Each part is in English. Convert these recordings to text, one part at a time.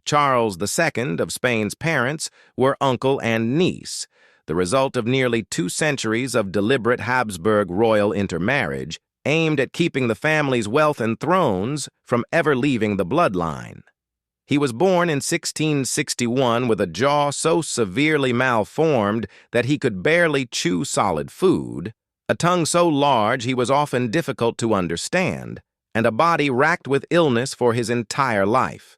Charles II of Spain's parents were uncle and niece, the result of nearly 2 centuries of deliberate Habsburg royal intermarriage aimed at keeping the family's wealth and thrones from ever leaving the bloodline. He was born in 1661 with a jaw so severely malformed that he could barely chew solid food, a tongue so large he was often difficult to understand, and a body racked with illness for his entire life.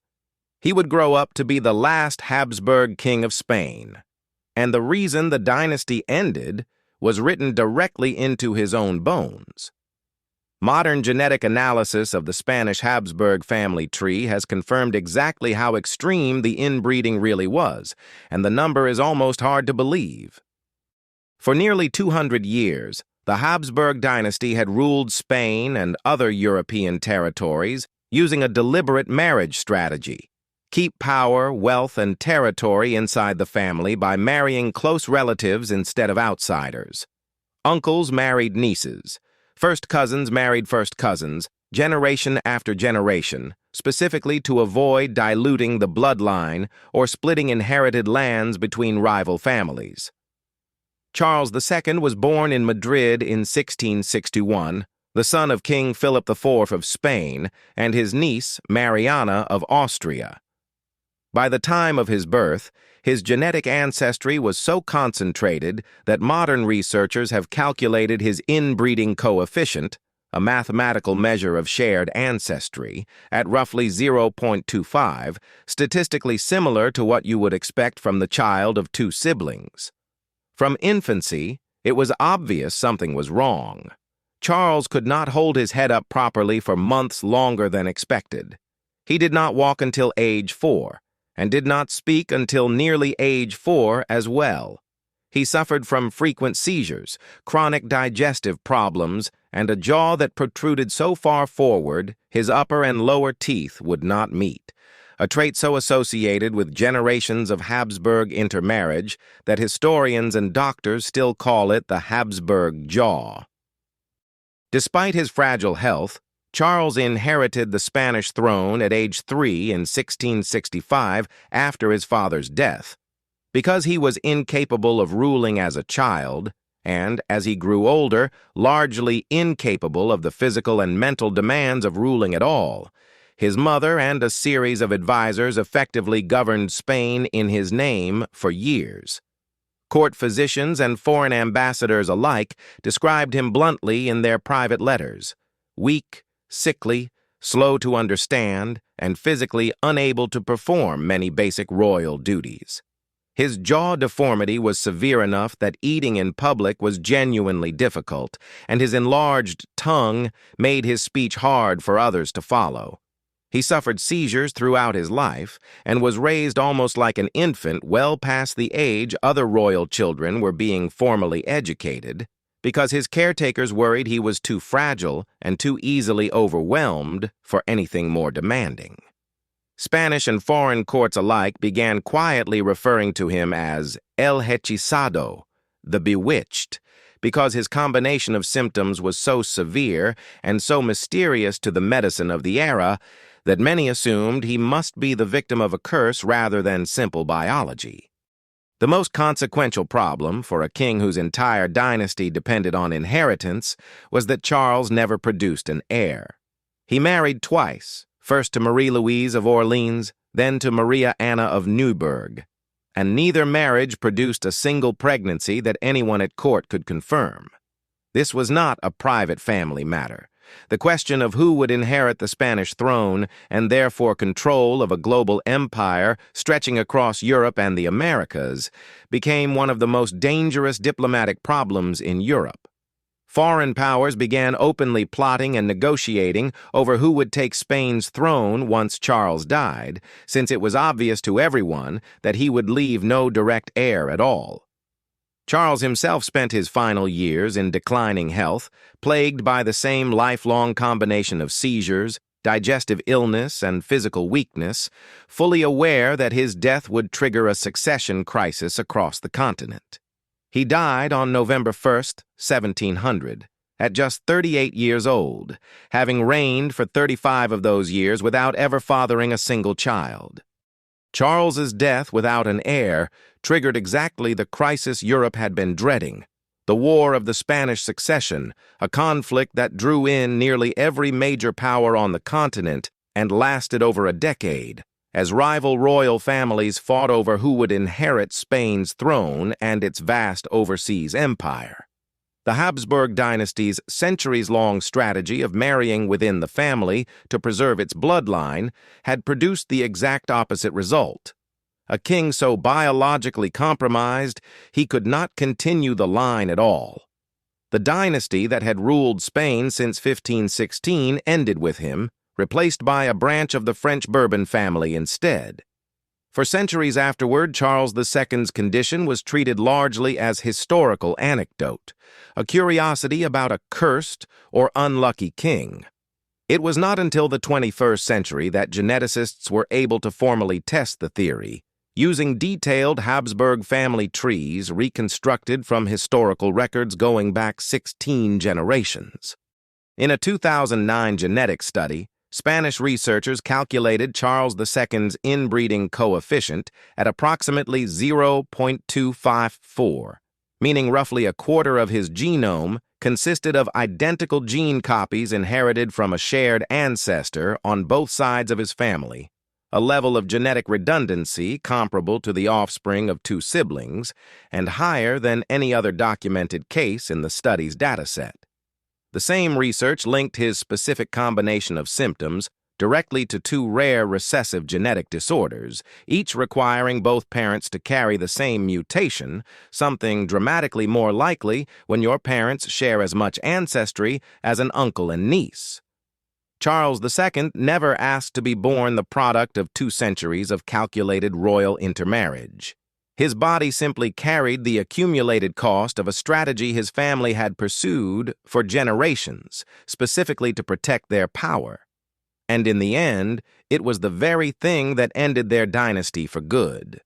He would grow up to be the last Habsburg king of Spain, and the reason the dynasty ended was written directly into his own bones. Modern genetic analysis of the Spanish Habsburg family tree has confirmed exactly how extreme the inbreeding really was, and the number is almost hard to believe. For nearly 200 years, the Habsburg dynasty had ruled Spain and other European territories using a deliberate marriage strategy. Keep power, wealth, and territory inside the family by marrying close relatives instead of outsiders. Uncles married nieces. First cousins married first cousins, generation after generation, specifically to avoid diluting the bloodline or splitting inherited lands between rival families. Charles II was born in Madrid in 1661, the son of King Philip IV of Spain and his niece, Maria Anna of Austria. By the time of his birth, his genetic ancestry was so concentrated that modern researchers have calculated his inbreeding coefficient, a mathematical measure of shared ancestry, at roughly 0.25, statistically similar to what you would expect from the child of 2 siblings. From infancy, it was obvious something was wrong. Charles could not hold his head up properly for months longer than expected. He did not walk until age 4, and did not speak until nearly age 4 as well. He suffered from frequent seizures, chronic digestive problems, and a jaw that protruded so far forward his upper and lower teeth would not meet, a trait so associated with generations of Habsburg intermarriage that historians and doctors still call it the Habsburg jaw. Despite his fragile health, Charles inherited the Spanish throne at age 3 in 1665 after his father's death. Because he was incapable of ruling as a child, and, as he grew older, largely incapable of the physical and mental demands of ruling at all, his mother and a series of advisors effectively governed Spain in his name for years. Court physicians and foreign ambassadors alike described him bluntly in their private letters: weak, sickly, slow to understand, and physically unable to perform many basic royal duties. His jaw deformity was severe enough that eating in public was genuinely difficult, and his enlarged tongue made his speech hard for others to follow. He suffered seizures throughout his life and was raised almost like an infant well past the age other royal children were being formally educated, because his caretakers worried he was too fragile and too easily overwhelmed for anything more demanding. Spanish and foreign courts alike began quietly referring to him as El Hechizado, the bewitched, because his combination of symptoms was so severe and so mysterious to the medicine of the era that many assumed he must be the victim of a curse rather than simple biology. The most consequential problem for a king whose entire dynasty depended on inheritance was that Charles never produced an heir. He married twice, first to Marie Louise of Orleans, then to Maria Anna of Neuburg, and neither marriage produced a single pregnancy that anyone at court could confirm. This was not a private family matter. The question of who would inherit the Spanish throne and therefore control of a global empire stretching across Europe and the Americas became one of the most dangerous diplomatic problems in Europe. Foreign powers began openly plotting and negotiating over who would take Spain's throne once Charles died, since it was obvious to everyone that he would leave no direct heir at all. Charles himself spent his final years in declining health, plagued by the same lifelong combination of seizures, digestive illness, and physical weakness, fully aware that his death would trigger a succession crisis across the continent. He died on November 1st, 1700, at just 38 years old, having reigned for 35 of those years without ever fathering a single child. Charles's death without an heir triggered exactly the crisis Europe had been dreading: the War of the Spanish Succession, a conflict that drew in nearly every major power on the continent and lasted over a decade, as rival royal families fought over who would inherit Spain's throne and its vast overseas empire. The Habsburg dynasty's centuries-long strategy of marrying within the family to preserve its bloodline had produced the exact opposite result. A king so biologically compromised, he could not continue the line at all. The dynasty that had ruled Spain since 1516 ended with him, replaced by a branch of the French Bourbon family instead. For centuries afterward, Charles II's condition was treated largely as historical anecdote, a curiosity about a cursed or unlucky king. It was not until the 21st century that geneticists were able to formally test the theory, using detailed Habsburg family trees reconstructed from historical records going back 16 generations. In a 2009 genetic study, Spanish researchers calculated Charles II's inbreeding coefficient at approximately 0.254, meaning roughly a quarter of his genome consisted of identical gene copies inherited from a shared ancestor on both sides of his family, a level of genetic redundancy comparable to the offspring of two siblings and higher than any other documented case in the study's dataset. The same research linked his specific combination of symptoms directly to two rare recessive genetic disorders, each requiring both parents to carry the same mutation, something dramatically more likely when your parents share as much ancestry as an uncle and niece. Charles II never asked to be born the product of 2 centuries of calculated royal intermarriage. His body simply carried the accumulated cost of a strategy his family had pursued for generations, specifically to protect their power. And in the end, it was the very thing that ended their dynasty for good.